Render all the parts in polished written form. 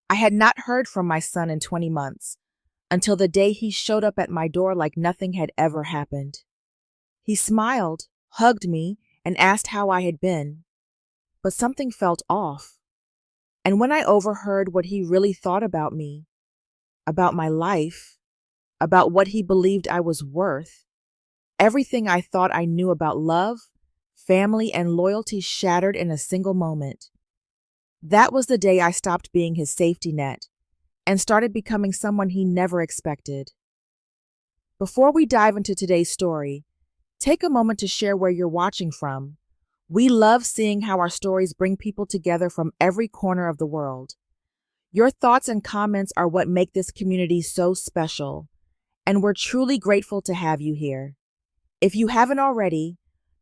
I had not heard from my son in 20 months, until the day he showed up at my door like nothing had ever happened. He smiled, hugged me, and asked how I had been. But something felt off. And when I overheard what he really thought about me, about my life, about what he believed I was worth, everything I thought I knew about love, family, and loyalty shattered in a single moment. That was the day I stopped being his safety net and started becoming someone he never expected. Before we dive into today's story, take a moment to share where you're watching from. We love seeing how our stories bring people together from every corner of the world. Your thoughts and comments are what make this community so special, and we're truly grateful to have you here. If you haven't already,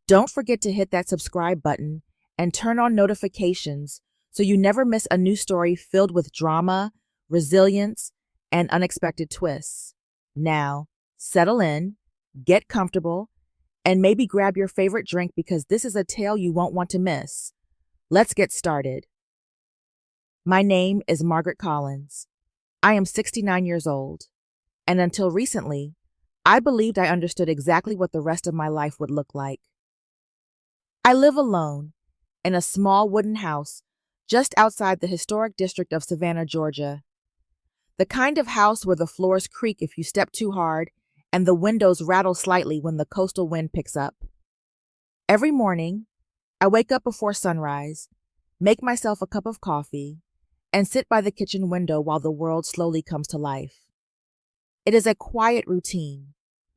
don't forget to hit that subscribe button and turn on notifications so you never miss a new story filled with drama, resilience, and unexpected twists. Now, settle in, get comfortable, and maybe grab your favorite drink because this is a tale you won't want to miss. Let's get started. My name is Margaret Collins. I am 69 years old, and until recently, I believed I understood exactly what the rest of my life would look like. I live alone in a small wooden house just outside the historic district of Savannah, Georgia. The kind of house where the floors creak if you step too hard and the windows rattle slightly when the coastal wind picks up. Every morning, I wake up before sunrise, make myself a cup of coffee, and sit by the kitchen window while the world slowly comes to life. It is a quiet routine,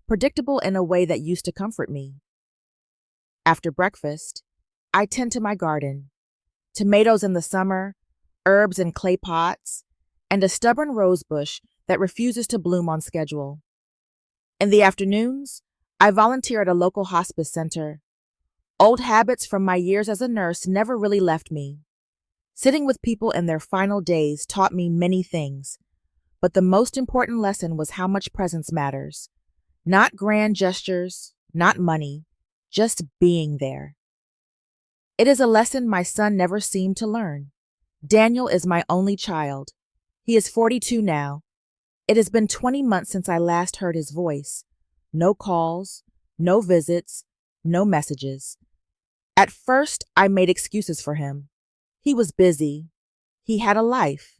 predictable in a way that used to comfort me. After breakfast, I tend to my garden. Tomatoes in the summer, herbs in clay pots, and a stubborn rose bush that refuses to bloom on schedule. In the afternoons, I volunteer at a local hospice center. Old habits from my years as a nurse never really left me. Sitting with people in their final days taught me many things, but the most important lesson was how much presence matters. Not grand gestures, not money, just being there. It is a lesson my son never seemed to learn. Daniel is my only child. He is 42 now. It has been 20 months since I last heard his voice. No calls, no visits, no messages. At first, I made excuses for him. He was busy. He had a life.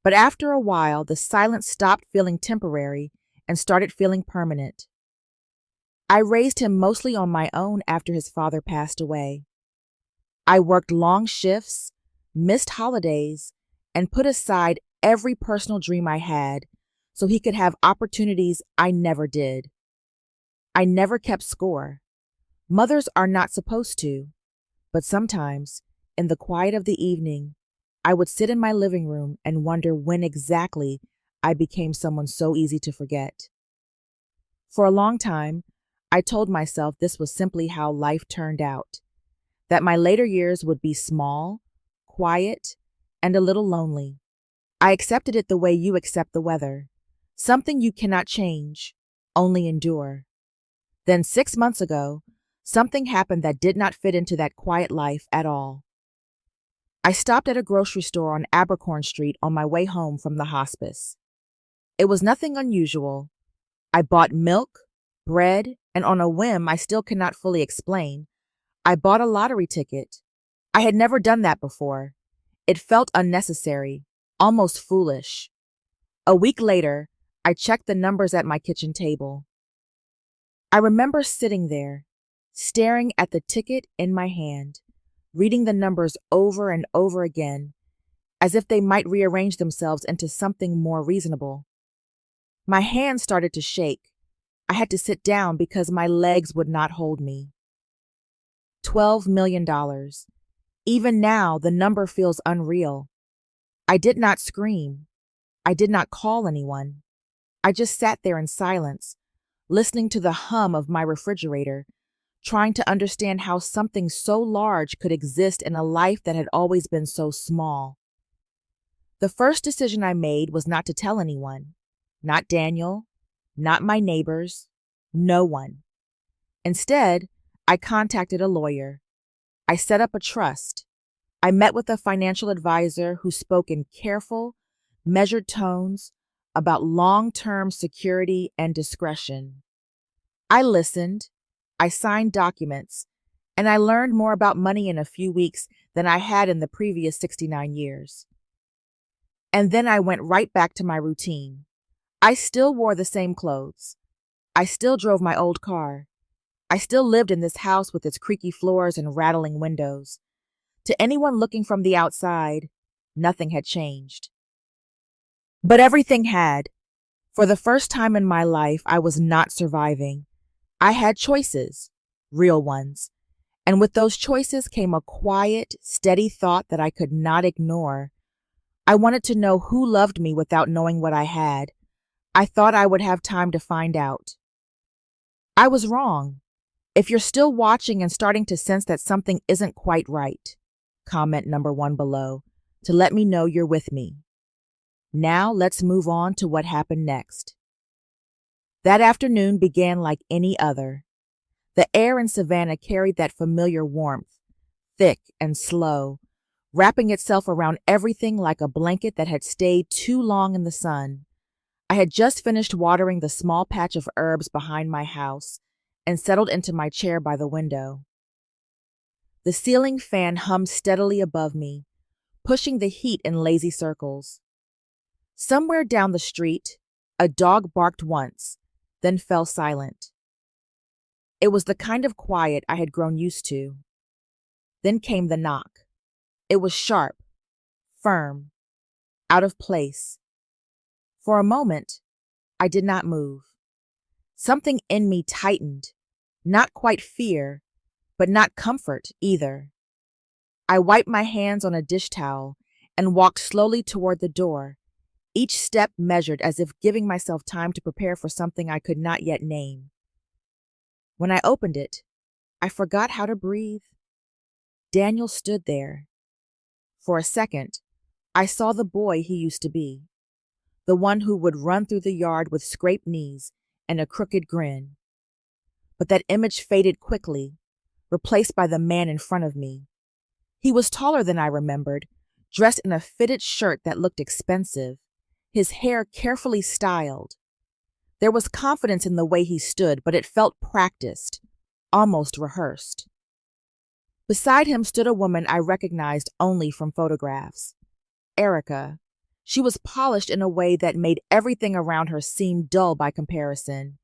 But after a while, the silence stopped feeling temporary and started feeling permanent. I raised him mostly on my own after his father passed away. I worked long shifts, missed holidays, and put aside every personal dream I had so he could have opportunities I never did. I never kept score. Mothers are not supposed to, but sometimes, in the quiet of the evening, I would sit in my living room and wonder when exactly I became someone so easy to forget. For a long time, I told myself this was simply how life turned out, that my later years would be small, quiet, and a little lonely. I accepted it the way you accept the weather, something you cannot change, only endure. Then 6 months ago, something happened that did not fit into that quiet life at all. I stopped at a grocery store on Abercorn Street on my way home from the hospice. It was nothing unusual. I bought milk, bread, and on a whim I still cannot fully explain, I bought a lottery ticket. I had never done that before. It felt unnecessary, almost foolish. A week later, I checked the numbers at my kitchen table. I remember sitting there, staring at the ticket in my hand, reading the numbers over and over again, as if they might rearrange themselves into something more reasonable. My hands started to shake. I had to sit down because my legs would not hold me. $12 million. Even now, the number feels unreal. I did not scream. I did not call anyone. I just sat there in silence, listening to the hum of my refrigerator, trying to understand how something so large could exist in a life that had always been so small. The first decision I made was not to tell anyone, not Daniel, not my neighbors, no one. Instead, I contacted a lawyer. I set up a trust. I met with a financial advisor who spoke in careful, measured tones, about long-term security and discretion. I listened, I signed documents, and I learned more about money in a few weeks than I had in the previous 69 years. And then I went right back to my routine. I still wore the same clothes. I still drove my old car. I still lived in this house with its creaky floors and rattling windows. To anyone looking from the outside, nothing had changed. But everything had. For the first time in my life, I was not surviving. I had choices, real ones. And with those choices came a quiet, steady thought that I could not ignore. I wanted to know who loved me without knowing what I had. I thought I would have time to find out. I was wrong. If you're still watching and starting to sense that something isn't quite right, comment number 1 below to let me know you're with me. Now let's move on to what happened next. That afternoon began like any other. The air in Savannah carried that familiar warmth, thick and slow, wrapping itself around everything like a blanket that had stayed too long in the sun. I had just finished watering the small patch of herbs behind my house and settled into my chair by the window. The ceiling fan hummed steadily above me, pushing the heat in lazy circles. Somewhere down the street, a dog barked once, then fell silent. It was the kind of quiet I had grown used to. Then came the knock. It was sharp, firm, out of place. For a moment, I did not move. Something in me tightened, not quite fear, but not comfort either. I wiped my hands on a dish towel and walked slowly toward the door, each step measured as if giving myself time to prepare for something I could not yet name. When I opened it, I forgot how to breathe. Daniel stood there. For a second, I saw the boy he used to be, the one who would run through the yard with scraped knees and a crooked grin. But that image faded quickly, replaced by the man in front of me. He was taller than I remembered, dressed in a fitted shirt that looked expensive, his hair carefully styled. There was confidence in the way he stood, but it felt practiced, almost rehearsed. Beside him stood a woman I recognized only from photographs. Erica. She was polished in a way that made everything around her seem dull by comparison.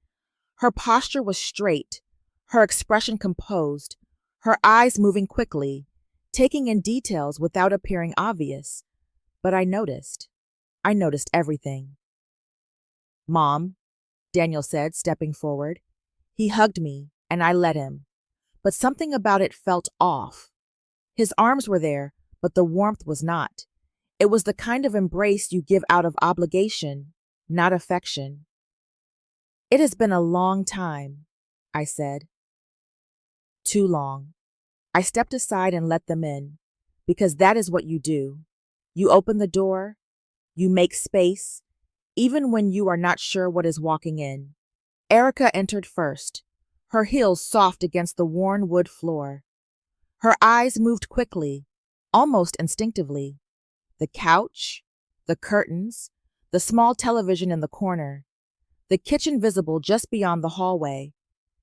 Her posture was straight, her expression composed, her eyes moving quickly, taking in details without appearing obvious. But I noticed everything. "Mom," Daniel said, stepping forward. He hugged me, and I let him. But something about it felt off. His arms were there, but the warmth was not. It was the kind of embrace you give out of obligation, not affection. "It has been a long time," I said. "Too long." I stepped aside and let them in, because that is what you do. You open the door, you make space, even when you are not sure what is walking in. Erica entered first, her heels soft against the worn wood floor. Her eyes moved quickly, almost instinctively. The couch, the curtains, the small television in the corner, the kitchen visible just beyond the hallway.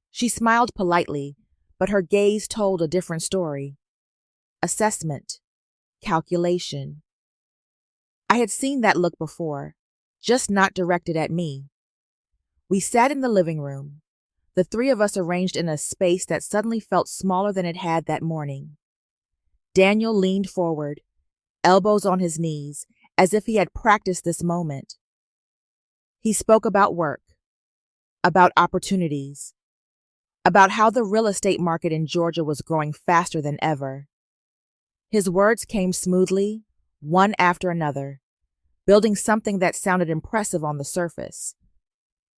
She smiled politely, but her gaze told a different story. Assessment, calculation. I had seen that look before, just not directed at me. We sat in the living room, the three of us arranged in a space that suddenly felt smaller than it had that morning. Daniel leaned forward, elbows on his knees, as if he had practiced this moment. He spoke about work, about opportunities, about how the real estate market in Georgia was growing faster than ever. His words came smoothly, one after another, building something that sounded impressive on the surface.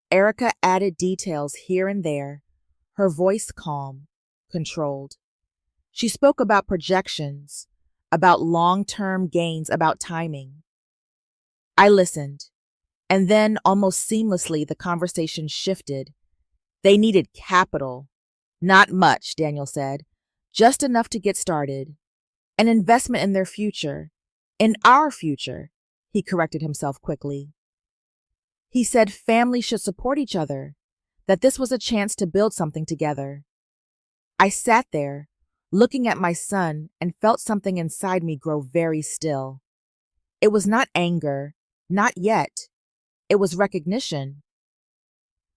Erica added details here and there, her voice calm, controlled. She spoke about projections, about long-term gains, about timing. I listened, and then almost seamlessly the conversation shifted. They needed capital. Not much, Daniel said, just enough to get started. An investment in their future, in our future, he corrected himself quickly. He said family should support each other, that this was a chance to build something together. I sat there, looking at my son, and felt something inside me grow very still. It was not anger, not yet. It was recognition.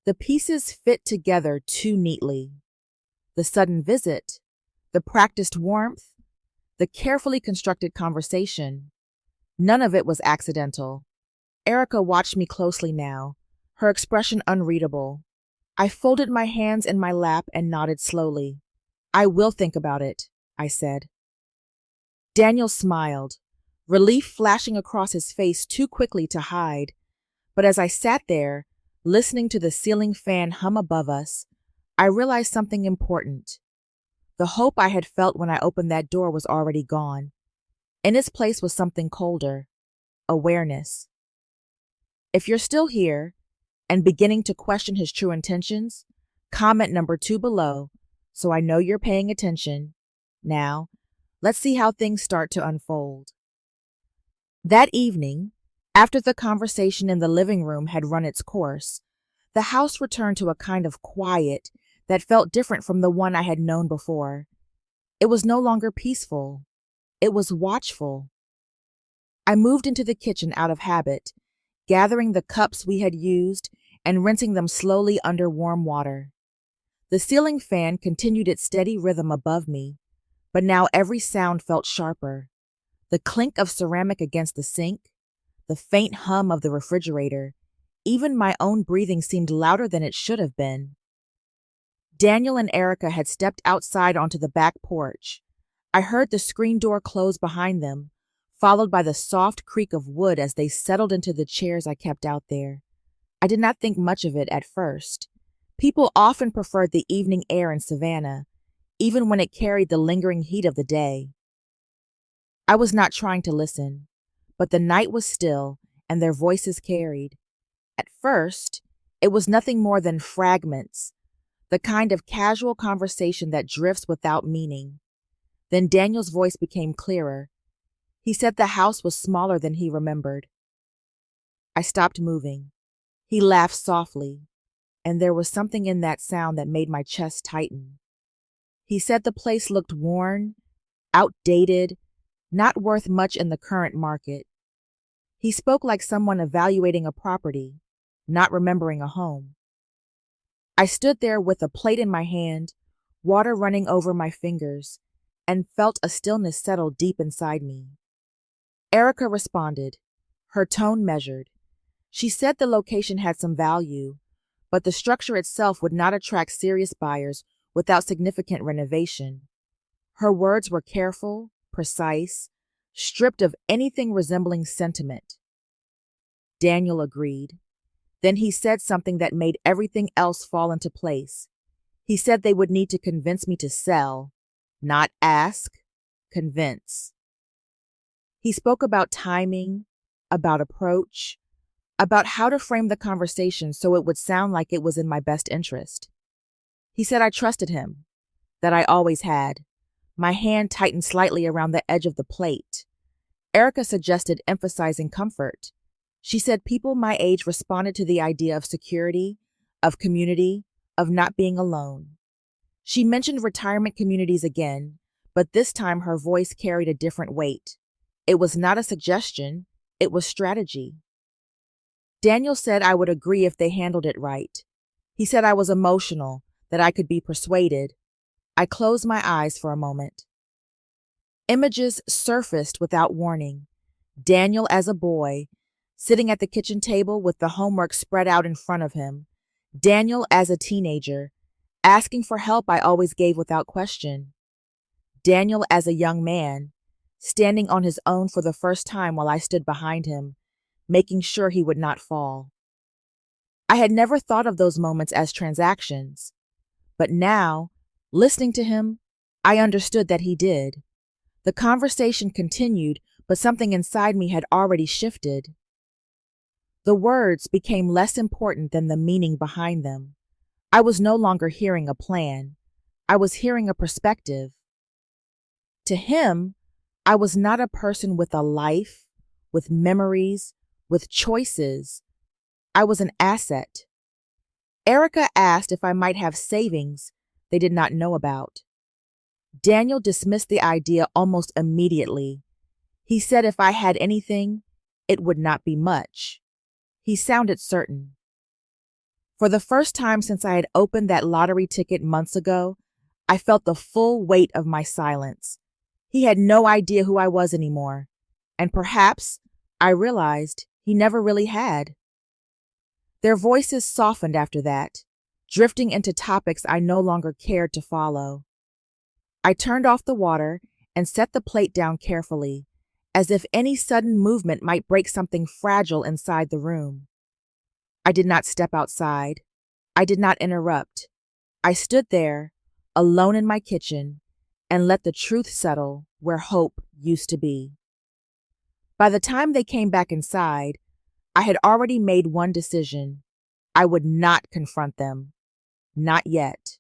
The pieces fit together too neatly. The sudden visit, the practiced warmth, the carefully constructed conversation. None of it was accidental. Erica watched me closely now, her expression unreadable. I folded my hands in my lap and nodded slowly. I will think about it, I said. Daniel smiled, relief flashing across his face too quickly to hide. But as I sat there, listening to the ceiling fan hum above us, I realized something important. The hope I had felt when I opened that door was already gone. In its place was something colder, awareness. If you're still here and beginning to question his true intentions, comment number 2 below so I know you're paying attention. Now, let's see how things start to unfold. That evening, after the conversation in the living room had run its course, the house returned to a kind of quiet that felt different from the one I had known before. It was no longer peaceful. It was watchful. I moved into the kitchen out of habit, gathering the cups we had used and rinsing them slowly under warm water. The ceiling fan continued its steady rhythm above me, but now every sound felt sharper. The clink of ceramic against the sink, the faint hum of the refrigerator, even my own breathing seemed louder than it should have been. Daniel and Erica had stepped outside onto the back porch. I heard the screen door close behind them, followed by the soft creak of wood as they settled into the chairs I kept out there. I did not think much of it at first. People often preferred the evening air in Savannah, even when it carried the lingering heat of the day. I was not trying to listen, but the night was still and their voices carried. At first, it was nothing more than fragments, the kind of casual conversation that drifts without meaning. Then Daniel's voice became clearer. He said the house was smaller than he remembered. I stopped moving. He laughed softly, and there was something in that sound that made my chest tighten. He said the place looked worn, outdated, not worth much in the current market. He spoke like someone evaluating a property, not remembering a home. I stood there with a plate in my hand, water running over my fingers, and felt a stillness settle deep inside me. Erica responded, her tone measured. She said the location had some value, but the structure itself would not attract serious buyers without significant renovation. Her words were careful, precise, stripped of anything resembling sentiment. Daniel agreed. Then he said something that made everything else fall into place. He said they would need to convince me to sell, not ask, convince. He spoke about timing, about approach, about how to frame the conversation so it would sound like it was in my best interest. He said I trusted him, that I always had. My hand tightened slightly around the edge of the plate. Erica suggested emphasizing comfort. She said people my age responded to the idea of security, of community, of not being alone. She mentioned retirement communities again, but this time her voice carried a different weight. It was not a suggestion, it was strategy. Daniel said I would agree if they handled it right. He said I was emotional, that I could be persuaded. I closed my eyes for a moment. Images surfaced without warning. Daniel as a boy, sitting at the kitchen table with the homework spread out in front of him. Daniel as a teenager, asking for help I always gave without question. Daniel as a young man, standing on his own for the first time while I stood behind him, making sure he would not fall. I had never thought of those moments as transactions, but now, listening to him, I understood that he did. The conversation continued, but something inside me had already shifted. The words became less important than the meaning behind them. I was no longer hearing a plan. I was hearing a perspective. To him, I was not a person with a life, with memories, with choices. I was an asset. Erica asked if I might have savings they did not know about. Daniel dismissed the idea almost immediately. He said if I had anything, it would not be much. He sounded certain. For the first time since I had opened that lottery ticket months ago, I felt the full weight of my silence. He had no idea who I was anymore, and perhaps, I realized, he never really had. Their voices softened after that, drifting into topics I no longer cared to follow. I turned off the water and set the plate down carefully, as if any sudden movement might break something fragile inside the room. I did not step outside. I did not interrupt. I stood there, alone in my kitchen, and let the truth settle where hope used to be. By the time they came back inside, I had already made one decision. I would not confront them. Not yet.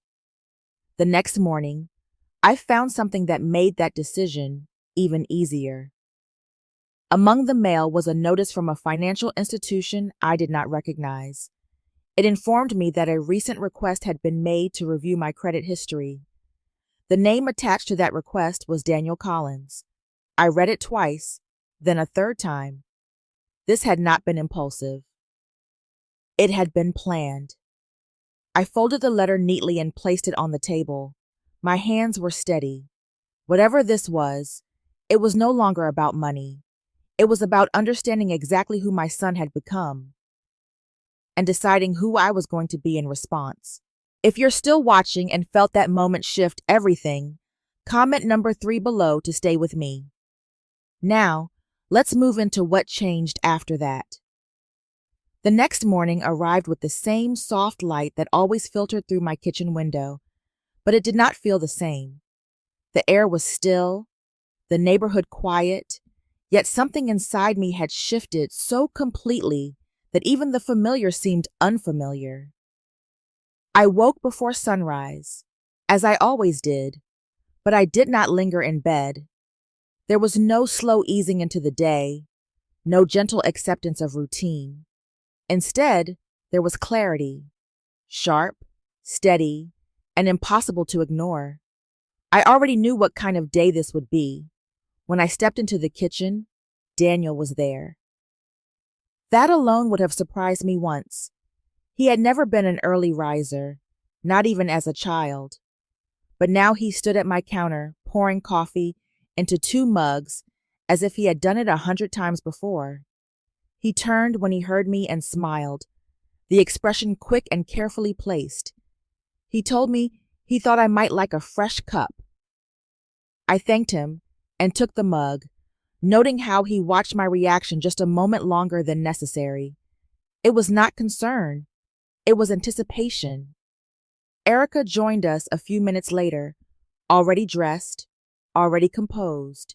The next morning, I found something that made that decision even easier. Among the mail was a notice from a financial institution I did not recognize. It informed me that a recent request had been made to review my credit history. The name attached to that request was Daniel Collins. I read it twice, then a third time. This had not been impulsive. It had been planned. I folded the letter neatly and placed it on the table. My hands were steady. Whatever this was, it was no longer about money. It was about understanding exactly who my son had become and deciding who I was going to be in response. If you're still watching and felt that moment shift everything, comment number 3 below to stay with me. Now, let's move into what changed after that. The next morning arrived with the same soft light that always filtered through my kitchen window, but it did not feel the same. The air was still, the neighborhood quiet, yet something inside me had shifted so completely that even the familiar seemed unfamiliar. I woke before sunrise, as I always did, but I did not linger in bed. There was no slow easing into the day, no gentle acceptance of routine. Instead, there was clarity, sharp, steady, and impossible to ignore. I already knew what kind of day this would be. When I stepped into the kitchen, Daniel was there. That alone would have surprised me once. He had never been an early riser, not even as a child. But now he stood at my counter, pouring coffee into 2 mugs as if he had done it 100 times before. He turned when he heard me and smiled, the expression quick and carefully placed. He told me he thought I might like a fresh cup. I thanked him and took the mug, noting how he watched my reaction just a moment longer than necessary. It was not concern. It was anticipation. Erica joined us a few minutes later, already dressed, already composed.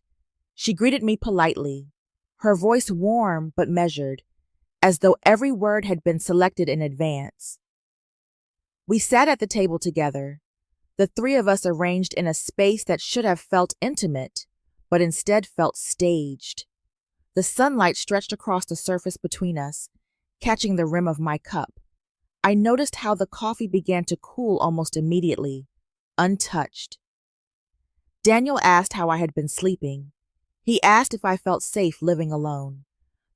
She greeted me politely, her voice warm but measured, as though every word had been selected in advance. We sat at the table together, the 3 of us arranged in a space that should have felt intimate, but instead felt staged. The sunlight stretched across the surface between us, catching the rim of my cup. I noticed how the coffee began to cool almost immediately, untouched. Daniel asked how I had been sleeping. He asked if I felt safe living alone.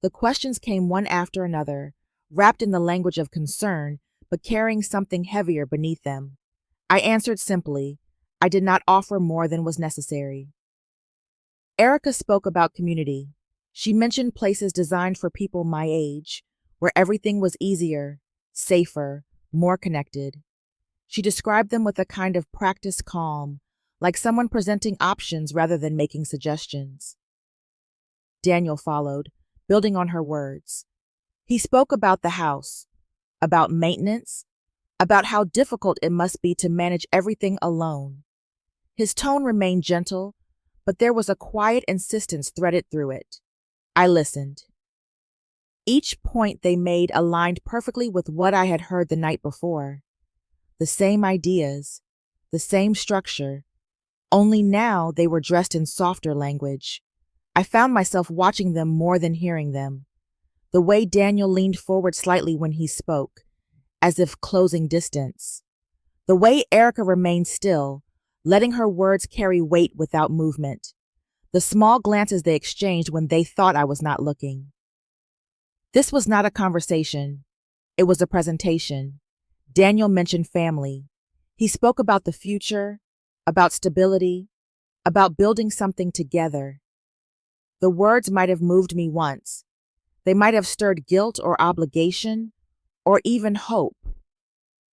The questions came one after another, wrapped in the language of concern, but carrying something heavier beneath them. I answered simply. I did not offer more than was necessary. Erica spoke about community. She mentioned places designed for people my age, where everything was easier, safer, more connected. She described them with a kind of practiced calm, like someone presenting options rather than making suggestions. Daniel followed, building on her words. He spoke about the house, about maintenance, about how difficult it must be to manage everything alone. His tone remained gentle, but there was a quiet insistence threaded through it. I listened. Each point they made aligned perfectly with what I had heard the night before. The same ideas, the same structure, only now they were dressed in softer language. I found myself watching them more than hearing them. The way Daniel leaned forward slightly when he spoke, as if closing distance. The way Erica remained still, letting her words carry weight without movement. The small glances they exchanged when they thought I was not looking. This was not a conversation. It was a presentation. Daniel mentioned family. He spoke about the future, about stability, about building something together. The words might have moved me once. They might have stirred guilt or obligation, or even hope.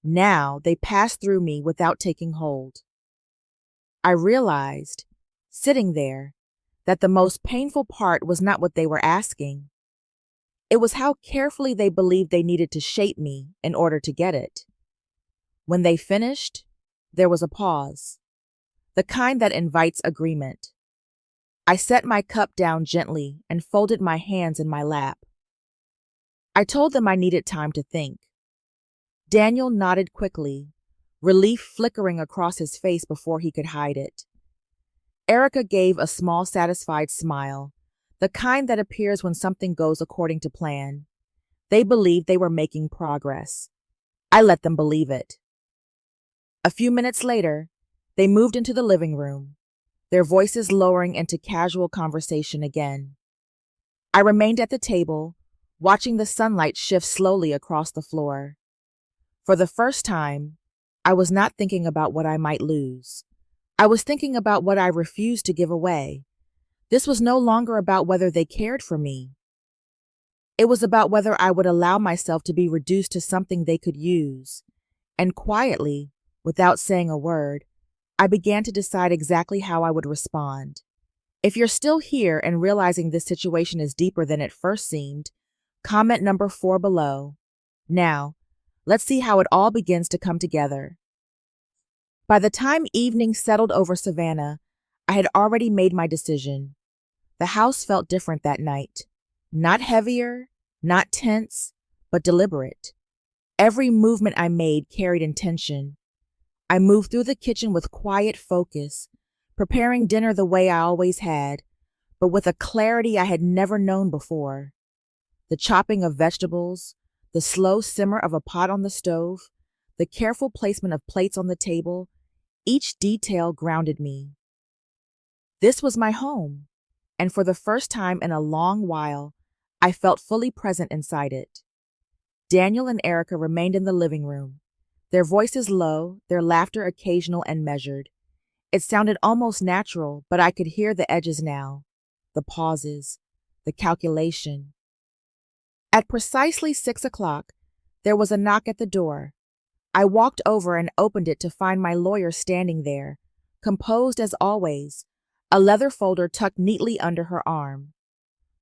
Now they passed through me without taking hold. I realized, sitting there, that the most painful part was not what they were asking. It was how carefully they believed they needed to shape me in order to get it. When they finished, there was a pause, the kind that invites agreement. I set my cup down gently and folded my hands in my lap. I told them I needed time to think. Daniel nodded quickly, relief flickering across his face before he could hide it. Erica gave a small, satisfied smile, the kind that appears when something goes according to plan. They believed they were making progress. I let them believe it. A few minutes later, they moved into the living room, their voices lowering into casual conversation again. I remained at the table, watching the sunlight shift slowly across the floor. For the first time, I was not thinking about what I might lose. I was thinking about what I refused to give away. This was no longer about whether they cared for me. It was about whether I would allow myself to be reduced to something they could use. And quietly, without saying a word, I began to decide exactly how I would respond. If you're still here and realizing this situation is deeper than it first seemed, comment number 4 below. Now, let's see how it all begins to come together. By the time evening settled over Savannah, I had already made my decision. The house felt different that night. Not heavier, not tense, but deliberate. Every movement I made carried intention. I moved through the kitchen with quiet focus, preparing dinner the way I always had, but with a clarity I had never known before. The chopping of vegetables, the slow simmer of a pot on the stove, the careful placement of plates on the table, each detail grounded me. This was my home, and for the first time in a long while, I felt fully present inside it. Daniel and Erica remained in the living room, their voices low, their laughter occasional and measured. It sounded almost natural, but I could hear the edges now, the pauses, the calculation. At precisely 6 o'clock, there was a knock at the door. I walked over and opened it to find my lawyer standing there, composed as always, a leather folder tucked neatly under her arm.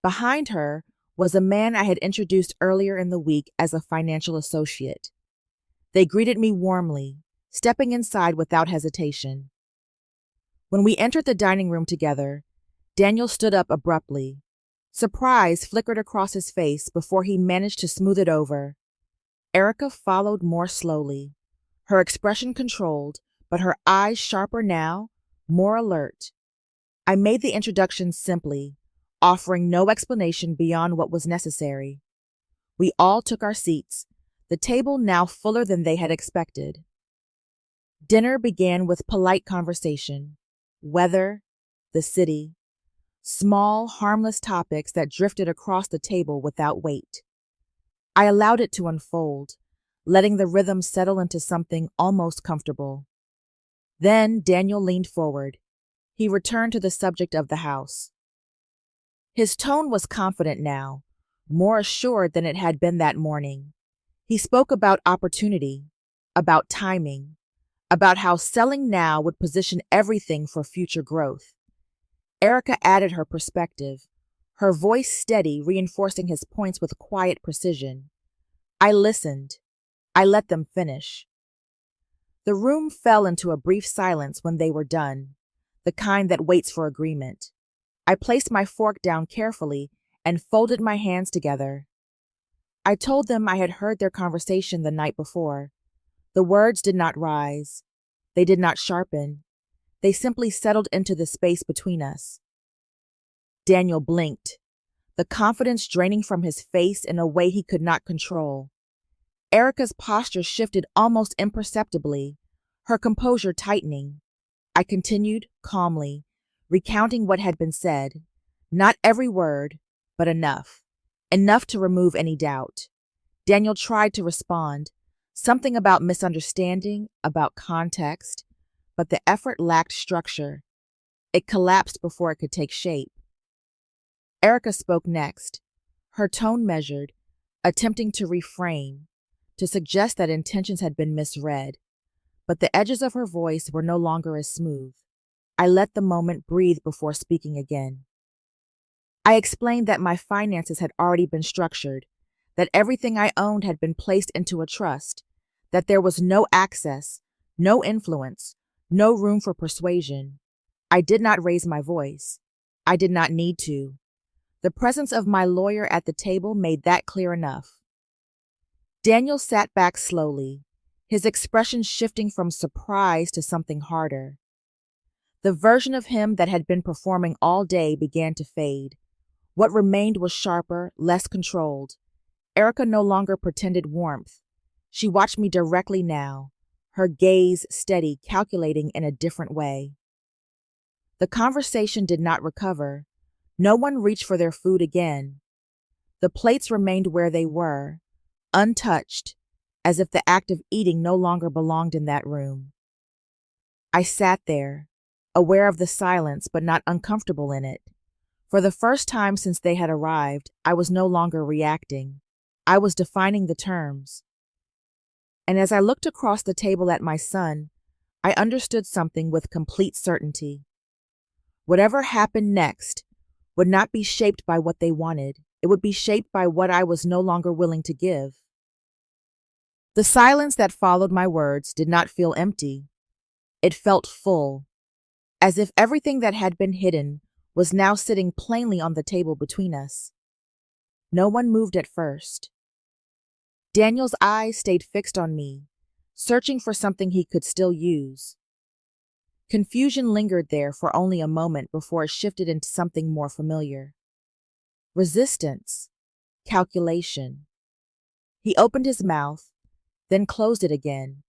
Behind her was a man I had introduced earlier in the week as a financial associate. They greeted me warmly, stepping inside without hesitation. When we entered the dining room together, Daniel stood up abruptly. Surprise flickered across his face before he managed to smooth it over. Erica followed more slowly, her expression controlled, but her eyes sharper now, more alert. I made the introduction simply, offering no explanation beyond what was necessary. We all took our seats, the table now fuller than they had expected. Dinner began with polite conversation, weather, the city, small, harmless topics that drifted across the table without weight. I allowed it to unfold, letting the rhythm settle into something almost comfortable. Then Daniel leaned forward. He returned to the subject of the house. His tone was confident now, more assured than it had been that morning. He spoke about opportunity, about timing, about how selling now would position everything for future growth. Erica added her perspective, her voice steady, reinforcing his points with quiet precision. I listened. I let them finish. The room fell into a brief silence when they were done, the kind that waits for agreement. I placed my fork down carefully and folded my hands together. I told them I had heard their conversation the night before. The words did not rise. They did not sharpen. They simply settled into the space between us. Daniel blinked, the confidence draining from his face in a way he could not control. Erica's posture shifted almost imperceptibly, her composure tightening. I continued, calmly, recounting what had been said. Not every word, but enough. Enough to remove any doubt. Daniel tried to respond, something about misunderstanding, about context, but the effort lacked structure. It collapsed before it could take shape. Erica spoke next, her tone measured, attempting to reframe, to suggest that intentions had been misread, but the edges of her voice were no longer as smooth. I let the moment breathe before speaking again. I explained that my finances had already been structured, that everything I owned had been placed into a trust, that there was no access, no influence, no room for persuasion. I did not raise my voice. I did not need to. The presence of my lawyer at the table made that clear enough. Daniel sat back slowly, his expression shifting from surprise to something harder. The version of him that had been performing all day began to fade. What remained was sharper, less controlled. Erica no longer pretended warmth. She watched me directly now, her gaze steady, calculating in a different way. The conversation did not recover. No one reached for their food again. The plates remained where they were, untouched, as if the act of eating no longer belonged in that room. I sat there, aware of the silence but not uncomfortable in it. For the first time since they had arrived, I was no longer reacting. I was defining the terms. And as I looked across the table at my son, I understood something with complete certainty. Whatever happened next would not be shaped by what they wanted. It would be shaped by what I was no longer willing to give. The silence that followed my words did not feel empty. It felt full, as if everything that had been hidden was now sitting plainly on the table between us. No one moved at first. Daniel's eyes stayed fixed on me, searching for something he could still use. Confusion lingered there for only a moment before it shifted into something more familiar. Resistance. Calculation. He opened his mouth, then closed it again,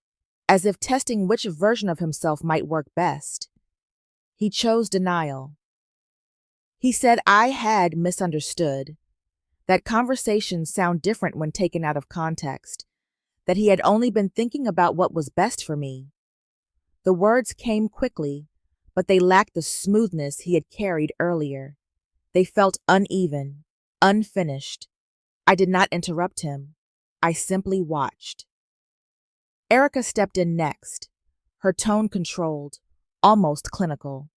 as if testing which version of himself might work best. He chose denial. He said I had misunderstood, that conversations sound different when taken out of context, that he had only been thinking about what was best for me. The words came quickly, but they lacked the smoothness he had carried earlier. They felt uneven, unfinished. I did not interrupt him. I simply watched. Erica stepped in next, her tone controlled, almost clinical.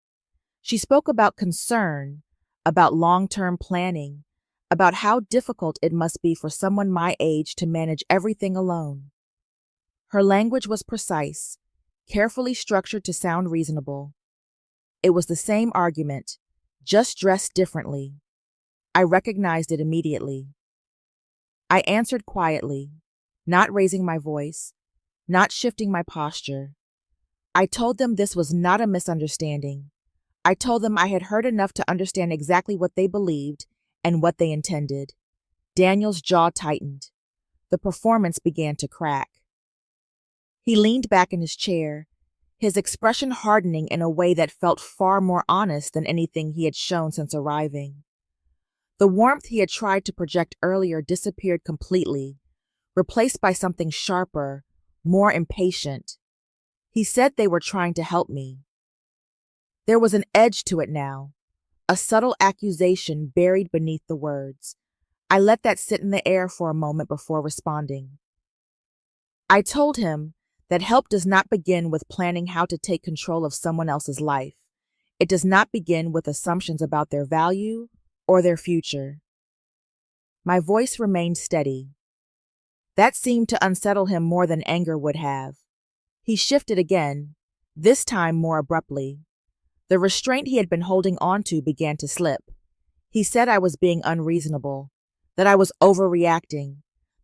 She spoke about concern, about long-term planning, about how difficult it must be for someone my age to manage everything alone. Her language was precise, carefully structured to sound reasonable. It was the same argument, just dressed differently. I recognized it immediately. I answered quietly, not raising my voice, not shifting my posture. I told them this was not a misunderstanding. I told them I had heard enough to understand exactly what they believed and what they intended. Daniel's jaw tightened. The performance began to crack. He leaned back in his chair, his expression hardening in a way that felt far more honest than anything he had shown since arriving. The warmth he had tried to project earlier disappeared completely, replaced by something sharper, more impatient. He said they were trying to help me. There was an edge to it now, a subtle accusation buried beneath the words. I let that sit in the air for a moment before responding. I told him that help does not begin with planning how to take control of someone else's life. It does not begin with assumptions about their value or their future. My voice remained steady. That seemed to unsettle him more than anger would have. He shifted again, this time more abruptly. The restraint he had been holding on to began to slip. He said I was being unreasonable, that I was overreacting,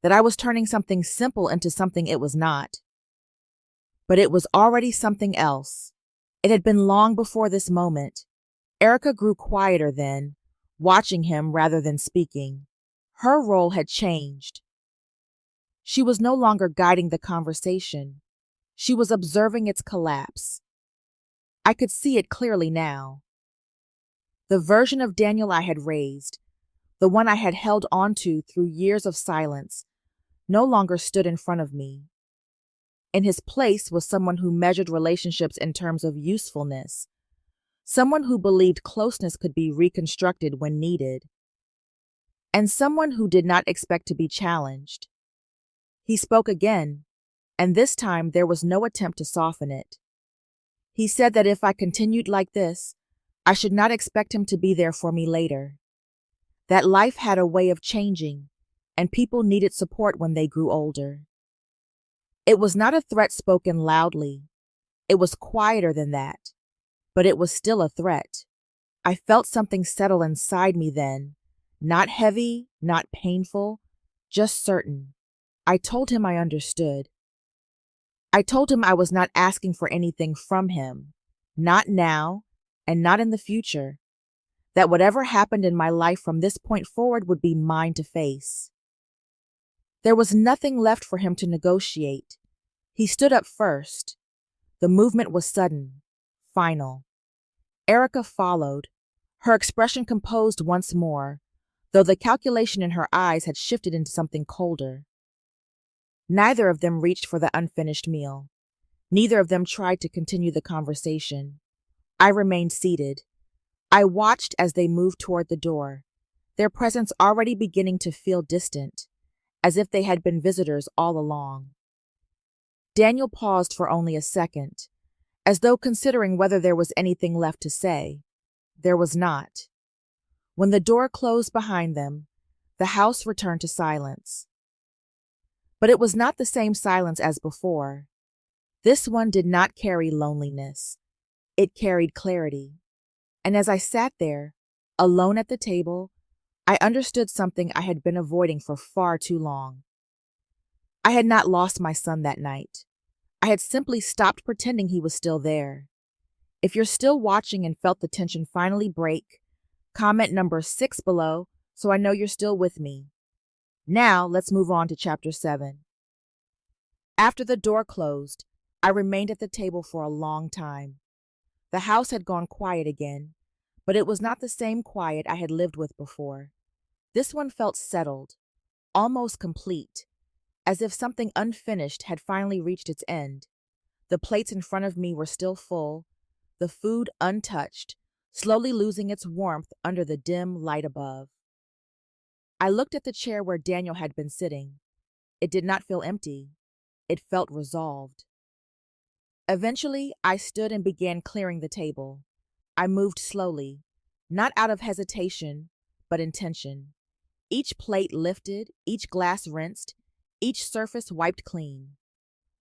that I was turning something simple into something it was not. But it was already something else. It had been long before this moment. Erica grew quieter then, watching him rather than speaking. Her role had changed. She was no longer guiding the conversation. She was observing its collapse. I could see it clearly now. The version of Daniel I had raised, the one I had held onto through years of silence, no longer stood in front of me. In his place was someone who measured relationships in terms of usefulness, someone who believed closeness could be reconstructed when needed, and someone who did not expect to be challenged. He spoke again, and this time there was no attempt to soften it. He said that if I continued like this, I should not expect him to be there for me later. That life had a way of changing, and people needed support when they grew older. It was not a threat spoken loudly. It was quieter than that, but it was still a threat. I felt something settle inside me then, not heavy, not painful, just certain. I told him I understood. I told him I was not asking for anything from him, not now, and not in the future, that whatever happened in my life from this point forward would be mine to face. There was nothing left for him to negotiate. He stood up first. The movement was sudden, final. Erica followed, her expression composed once more, though the calculation in her eyes had shifted into something colder. Neither of them reached for the unfinished meal. Neither of them tried to continue the conversation. I remained seated. I watched as they moved toward the door, their presence already beginning to feel distant, as if they had been visitors all along. Daniel paused for only a second, as though considering whether there was anything left to say. There was not. When the door closed behind them, the house returned to silence. But it was not the same silence as before. This one did not carry loneliness. It carried clarity. And as I sat there, alone at the table, I understood something I had been avoiding for far too long. I had not lost my son that night. I had simply stopped pretending he was still there. If you're still watching and felt the tension finally break, comment number 6 below so I know you're still with me. Now let's move on to chapter 7. After the door closed, I remained at the table for a long time. The house had gone quiet again, but it was not the same quiet I had lived with before. This one felt settled, almost complete, as if something unfinished had finally reached its end. The plates in front of me were still full, the food untouched, slowly losing its warmth under the dim light above. I looked at the chair where Daniel had been sitting. It did not feel empty. It felt resolved. Eventually, I stood and began clearing the table. I moved slowly, not out of hesitation, but intention. Each plate lifted, each glass rinsed, each surface wiped clean.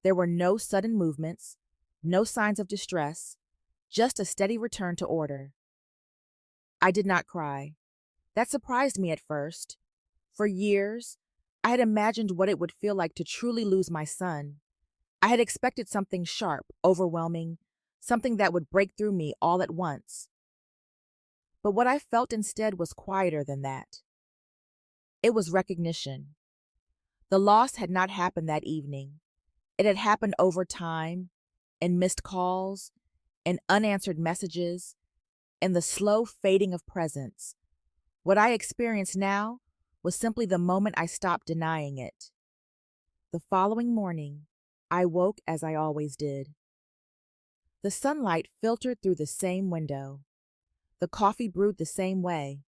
There were no sudden movements, no signs of distress, just a steady return to order. I did not cry. That surprised me at first. For years, I had imagined what it would feel like to truly lose my son. I had expected something sharp, overwhelming, something that would break through me all at once. But what I felt instead was quieter than that. It was recognition. The loss had not happened that evening. It had happened over time, in missed calls, in unanswered messages, in the slow fading of presence. What I experienced now was simply the moment I stopped denying it. The following morning, I woke as I always did. The sunlight filtered through the same window. The coffee brewed the same way.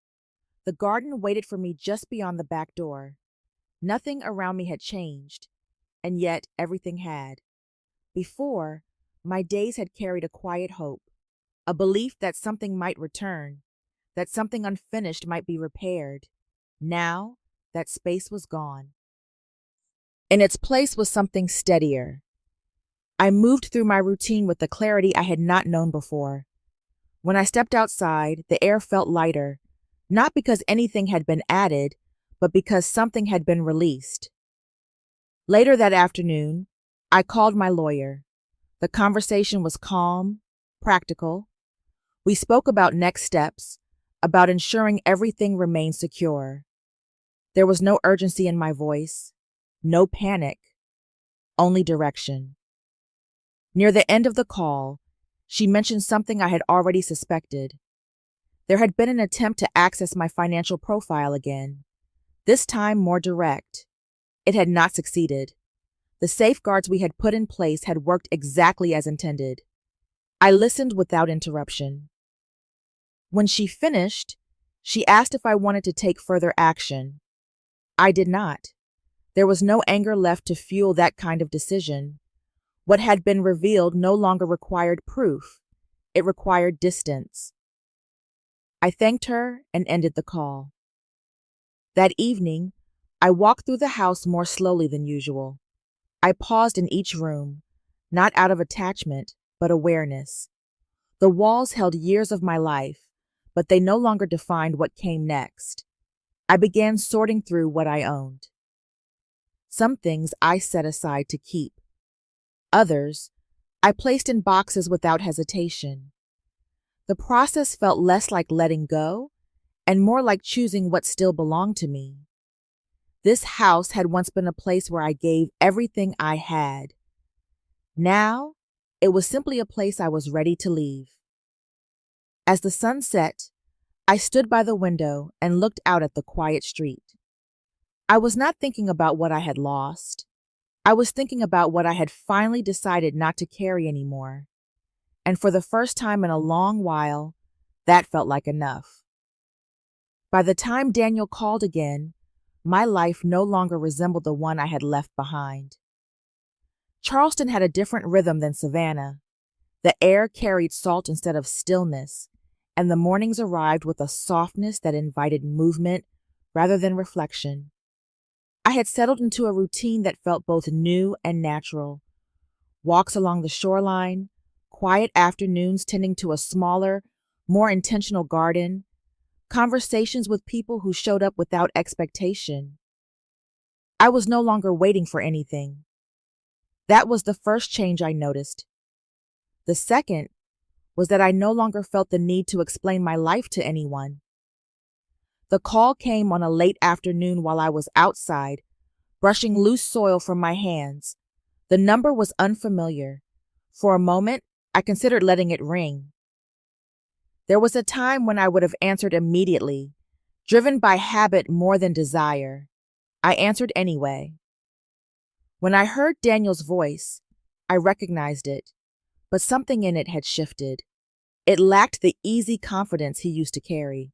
The garden waited for me just beyond the back door. Nothing around me had changed, and yet everything had. Before, my days had carried a quiet hope, a belief that something might return, that something unfinished might be repaired. Now, that space was gone. In its place was something steadier. I moved through my routine with the clarity I had not known before. When I stepped outside, the air felt lighter, not because anything had been added, but because something had been released. Later that afternoon, I called my lawyer. The conversation was calm, practical. We spoke about next steps, about ensuring everything remained secure. There was no urgency in my voice, no panic, only direction. Near the end of the call, she mentioned something I had already suspected. There had been an attempt to access my financial profile again, this time more direct. It had not succeeded. The safeguards we had put in place had worked exactly as intended. I listened without interruption. When she finished, she asked if I wanted to take further action. I did not. There was no anger left to fuel that kind of decision. What had been revealed no longer required proof. It required distance. I thanked her and ended the call. That evening, I walked through the house more slowly than usual. I paused in each room, not out of attachment, but awareness. The walls held years of my life, but they no longer defined what came next. I began sorting through what I owned. Some things I set aside to keep. Others, I placed in boxes without hesitation. The process felt less like letting go and more like choosing what still belonged to me. This house had once been a place where I gave everything I had. Now, it was simply a place I was ready to leave. As the sun set, I stood by the window and looked out at the quiet street. I was not thinking about what I had lost. I was thinking about what I had finally decided not to carry anymore. And for the first time in a long while, that felt like enough. By the time Daniel called again, my life no longer resembled the one I had left behind. Charleston had a different rhythm than Savannah. The air carried salt instead of stillness, and the mornings arrived with a softness that invited movement rather than reflection. I had settled into a routine that felt both new and natural. Walks along the shoreline, quiet afternoons tending to a smaller, more intentional garden, conversations with people who showed up without expectation. I was no longer waiting for anything. That was the first change I noticed. The second was that I no longer felt the need to explain my life to anyone. The call came on a late afternoon while I was outside, brushing loose soil from my hands. The number was unfamiliar. For a moment, I considered letting it ring. There was a time when I would have answered immediately, driven by habit more than desire. I answered anyway. When I heard Daniel's voice, I recognized it, but something in it had shifted. It lacked the easy confidence he used to carry.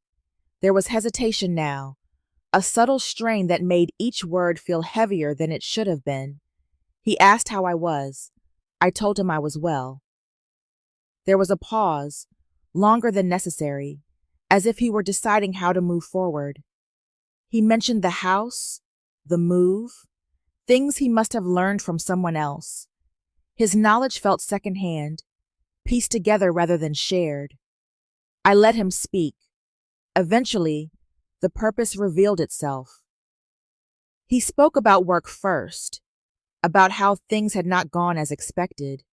There was hesitation now, a subtle strain that made each word feel heavier than it should have been. He asked how I was. I told him I was well. There was a pause, longer than necessary, as if he were deciding how to move forward. He mentioned the house, the move, things he must have learned from someone else. His knowledge felt secondhand, pieced together rather than shared. I let him speak. Eventually, the purpose revealed itself. He spoke about work first, about how things had not gone as expected.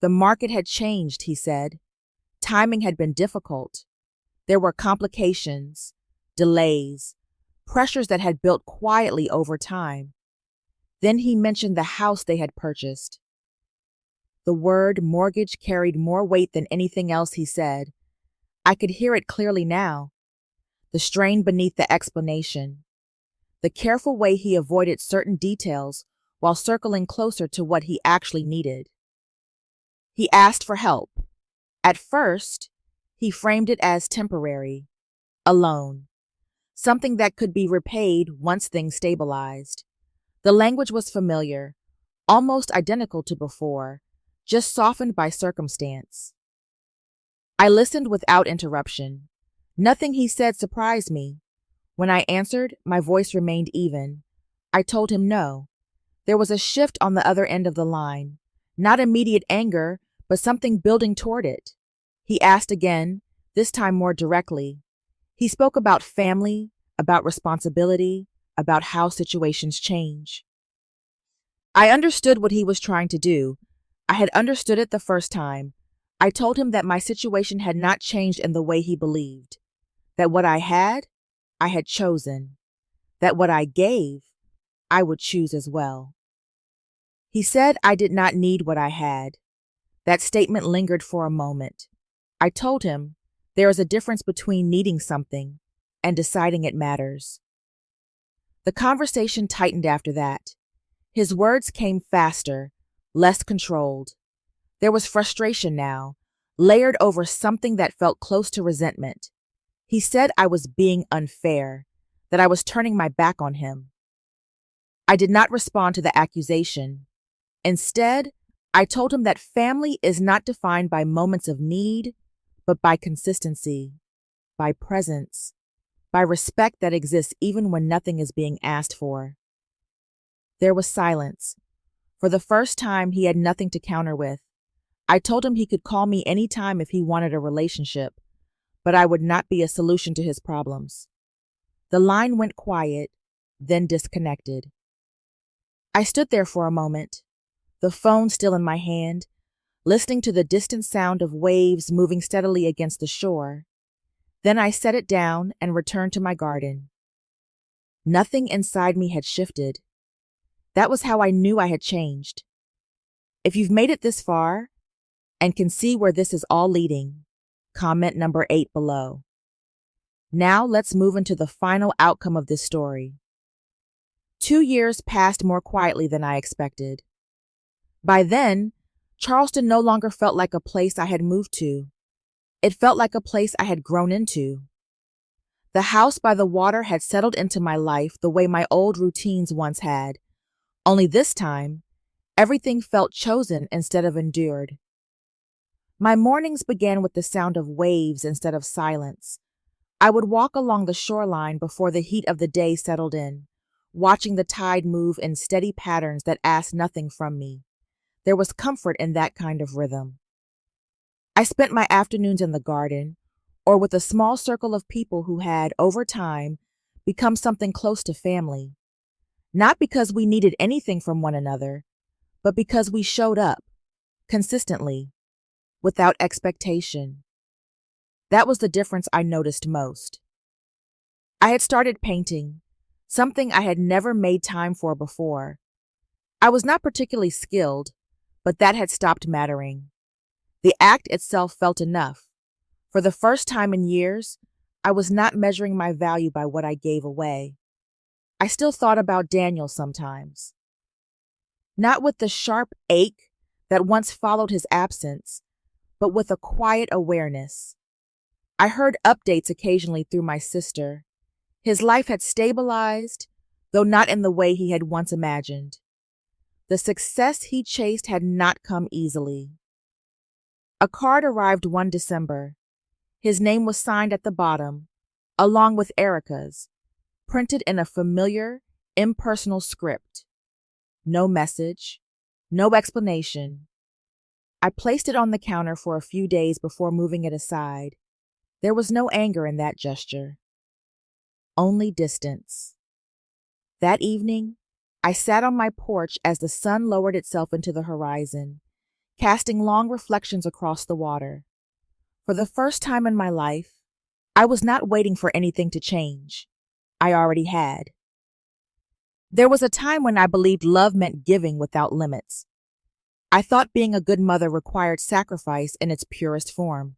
The market had changed, he said. Timing had been difficult. There were complications, delays, pressures that had built quietly over time. Then he mentioned the house they had purchased. The word mortgage carried more weight than anything else he said. I could hear it clearly now. The strain beneath the explanation. The careful way he avoided certain details while circling closer to what he actually needed. He asked for help. At first, he framed it as temporary, a loan, something that could be repaid once things stabilized. The language was familiar, almost identical to before, just softened by circumstance. I listened without interruption. Nothing he said surprised me. When I answered, my voice remained even. I told him no. There was a shift on the other end of the line. Not immediate anger, but something building toward it. He asked again, this time more directly. He spoke about family, about responsibility, about how situations change. I understood what he was trying to do. I had understood it the first time. I told him that my situation had not changed in the way he believed. that what I had chosen, that what I gave, I would choose as well. He said I did not need what I had. That statement lingered for a moment. I told him there is a difference between needing something and deciding it matters. The conversation tightened after that. His words came faster, less controlled. There was frustration now, layered over something that felt close to resentment. He said I was being unfair, that I was turning my back on him. I did not respond to the accusation. Instead, I told him that family is not defined by moments of need, but by consistency, by presence, by respect that exists even when nothing is being asked for. There was silence. For the first time, he had nothing to counter with. I told him he could call me any time if he wanted a relationship, but I would not be a solution to his problems. The line went quiet, then disconnected. I stood there for a moment, the phone still in my hand, listening to the distant sound of waves moving steadily against the shore. Then I set it down and returned to my garden. Nothing inside me had shifted. That was how I knew I had changed. If you've made it this far and can see where this is all leading, comment number 8 below. Now let's move into the final outcome of this story. 2 years passed more quietly than I expected. By then, Charleston no longer felt like a place I had moved to. It felt like a place I had grown into. The house by the water had settled into my life the way my old routines once had, only this time, everything felt chosen instead of endured. My mornings began with the sound of waves instead of silence. I would walk along the shoreline before the heat of the day settled in, watching the tide move in steady patterns that asked nothing from me. There was comfort in that kind of rhythm. I spent my afternoons in the garden, or with a small circle of people who had, over time, become something close to family. Not because we needed anything from one another, but because we showed up, consistently, without expectation. That was the difference I noticed most. I had started painting, something I had never made time for before. I was not particularly skilled, but that had stopped mattering. The act itself felt enough. For the first time in years, I was not measuring my value by what I gave away. I still thought about Daniel sometimes. Not with the sharp ache that once followed his absence, but with a quiet awareness. I heard updates occasionally through my sister. His life had stabilized, though not in the way he had once imagined. The success he chased had not come easily. A card arrived one December. His name was signed at the bottom, along with Erica's, printed in a familiar, impersonal script. No message, no explanation. I placed it on the counter for a few days before moving it aside. There was no anger in that gesture, only distance. That evening, I sat on my porch as the sun lowered itself into the horizon, casting long reflections across the water. For the first time in my life, I was not waiting for anything to change. I already had. There was a time when I believed love meant giving without limits. I thought being a good mother required sacrifice in its purest form,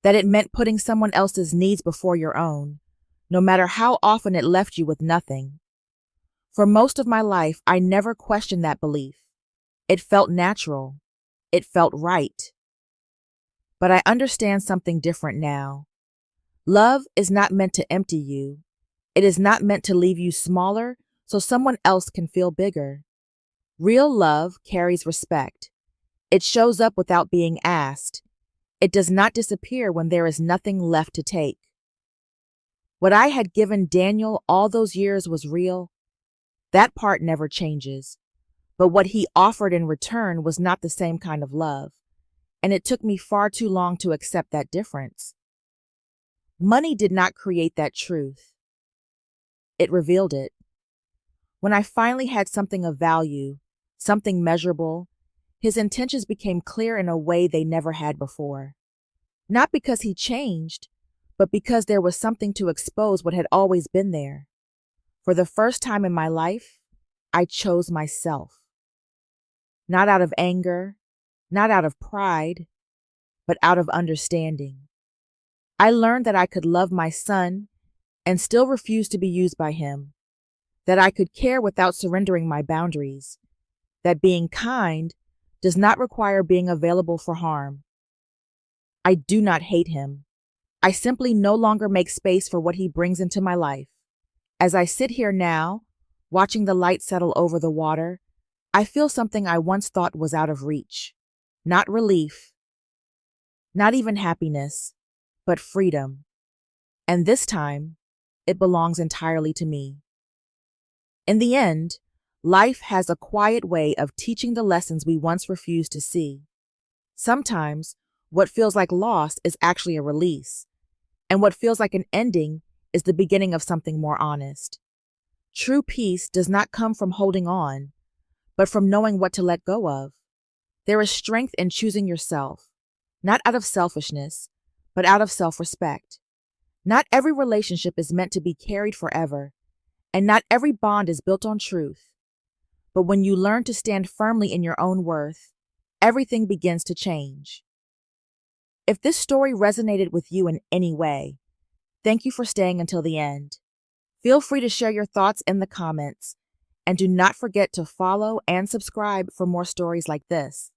that it meant putting someone else's needs before your own, no matter how often it left you with nothing. For most of my life, I never questioned that belief. It felt natural. It felt right. But I understand something different now. Love is not meant to empty you. It is not meant to leave you smaller so someone else can feel bigger. Real love carries respect. It shows up without being asked. It does not disappear when there is nothing left to take. What I had given Daniel all those years was real. That part never changes. But what he offered in return was not the same kind of love, and it took me far too long to accept that difference. Money did not create that truth. It revealed it. When I finally had something of value, something measurable, his intentions became clear in a way they never had before. Not because he changed, but because there was something to expose what had always been there. For the first time in my life, I chose myself. Not out of anger, not out of pride, but out of understanding. I learned that I could love my son and still refuse to be used by him, that I could care without surrendering my boundaries, that being kind does not require being available for harm. I do not hate him. I simply no longer make space for what he brings into my life. As I sit here now, watching the light settle over the water, I feel something I once thought was out of reach. Not relief, not even happiness, but freedom. And this time, it belongs entirely to me. In the end, life has a quiet way of teaching the lessons we once refused to see. Sometimes, what feels like loss is actually a release, and what feels like an ending is the beginning of something more honest. True peace does not come from holding on, but from knowing what to let go of. There is strength in choosing yourself, not out of selfishness, but out of self-respect. Not every relationship is meant to be carried forever, and not every bond is built on truth. But when you learn to stand firmly in your own worth, everything begins to change. If this story resonated with you in any way, thank you for staying until the end. Feel free to share your thoughts in the comments, and do not forget to follow and subscribe for more stories like this.